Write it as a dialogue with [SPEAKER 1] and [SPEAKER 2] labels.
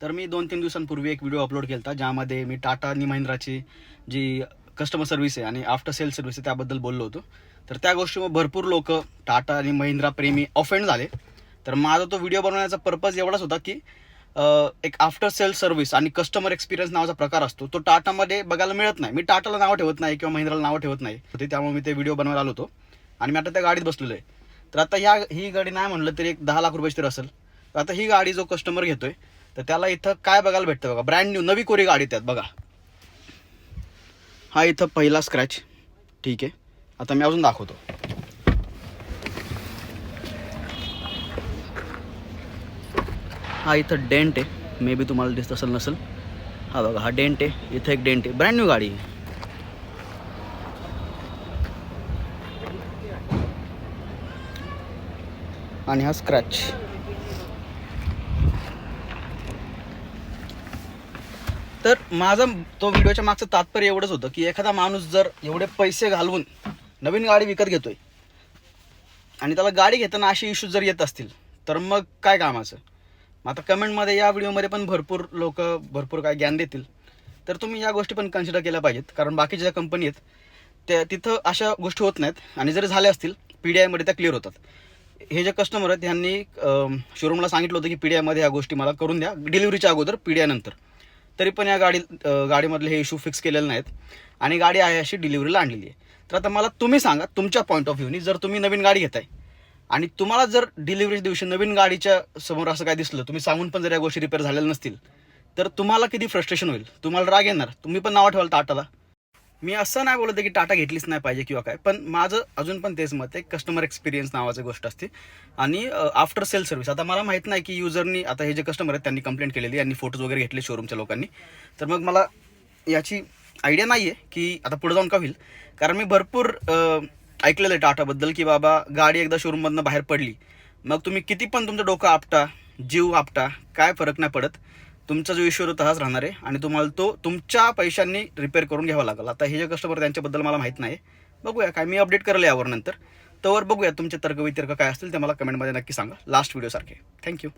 [SPEAKER 1] तर मी 2-3 दिवसांपूर्वी एक व्हिडिओ अपलोड केला होता, ज्यामध्ये मी टाटा आणि महिंद्राची जी कस्टमर सर्व्हिस आहे आणि आफ्टर सेल सर्व्हिस आहे त्याबद्दल बोललो होतो. तर त्या गोष्टीमुळे भरपूर लोक टाटा आणि महिंद्रा प्रेमी ऑफेंड झाले. तर माझा तो व्हिडिओ बनवण्याचा पर्पज एवढाच होता की एक आफ्टर सेल सर्व्हिस आणि कस्टमर एक्सपिरियन्स नावाचा प्रकार असतो, तो टाटामध्ये बघायला मिळत नाही. मी टाटाला नाव ठेवत नाही किंवा महिंद्राला नाव ठेवत नाही होते, त्यामुळे मी ते व्हिडिओ बनवायला आलो होतो आणि मी आता त्या गाडीत बसलेलो आहे. तर आता ही गाडी नाही म्हणलं तरी एक 10 लाख रुपयाची तर असेल. तर आता ही गाडी जो कस्टमर घेतोय तर त्याला इथं काय बघायला भेटतं बघा, ब्रँड न्यू नवी कोरी गाडी त्यात बघा. हा इथं पहिला स्क्रॅच, ठीक आहे. आता मी अजून दाखवतो. हा इथं डेंट आहे, मे बी तुम्हाला दिसत असेल नसेल. हा बघा, हा डेंट आहे, इथं एक डेंट आहे. ब्रँड न्यू गाडी आहे. आणि हा स्क्रॅच. तर माझं तो व्हिडिओच्या मागचं तात्पर्य एवढंच होतं की एखादा माणूस जर एवढे पैसे घालवून नवीन गाडी विकत घेतोय आणि त्याला गाडी घेताना असे इश्यूज जर येत असतील तर मग काय कामाचं. आता कमेंटमध्ये या व्हिडिओमध्ये पण भरपूर लोक भरपूर काय ज्ञान देतील. तर तुम्ही या गोष्टी पण कन्सिडर केल्या पाहिजेत, कारण बाकीच्या ज्या कंपनी आहेत त्या तिथं अशा गोष्टी होत नाहीत, आणि जरी झाल्या असतील PDI मध्ये त्या क्लिअर होतात. हे जे कस्टमर आहेत त्यांनी शोरूमला सांगितलं होतं की PDI मध्ये ह्या गोष्टी मला करून द्या डिलिव्हरीच्या अगोदर, PDI नंतर. तरी पण या गाडीमधले हे इश्यू फिक्स केलेले नाहीत आणि गाडी आहे अशी डिलिव्हरीला आणलेली आहे. तर आता मला तुम्ही सांगा तुमच्या पॉईंट ऑफ व्ह्यूनी, जर तुम्ही नवीन गाडी घेताय आणि तुम्हाला जर डिलिव्हरी दिवशी नवीन गाडीच्या समोर असं काय दिसलं, तुम्ही सांगून पण जर या गोष्टी रिपेअर झालेल्या नसतील, तर तुम्हाला किती फ्रस्ट्रेशन होईल, तुम्हाला राग येणार, तुम्ही पण नाव ठेवाल टाटाला. मी असं नाही बोलत की टाटा घेतलीच नाही पाहिजे किंवा काय, पण माझं अजून पण तेच मत आहे, कस्टमर एक्सपिरियन्स नावाची गोष्ट असते आणि आफ्टर सेल सर्व्हिस. आता मला माहीत नाही की युजरनी, आता हे जे कस्टमर आहेत त्यांनी कंप्लेंट केलेली, यांनी फोटोज वगैरे घेतले शोरूमच्या लोकांनी, तर मग मला याची आयडिया नाही आहे की आता पुढे जाऊन का होईल. कारण मी भरपूर ऐकलेलं आहे टाटाबद्दल की बाबा गाडी एकदा शोरूममधनं बाहेर पडली मग तुम्ही किती पण तुमचं डोकं आपटा, जीव आपटा, काय फरक नाही पडत, तुमचा जो इश्यू होता तसाच राहणार आहे आणि तुम्हाला तो तुमच्या पैशांनी रिपेअर करून घ्यावा लागेल. आता हे जे कस्टमर त्यांच्याबद्दल मला माहीत नाही, बघूया काय, मी अपडेट करेल यावर नंतर. तोवर बघूया तुमचे तर्कवितर्क काय असतील ते मला कमेंटमध्ये नक्की सांगा, लास्ट व्हिडिओसारखे. थँक्यू.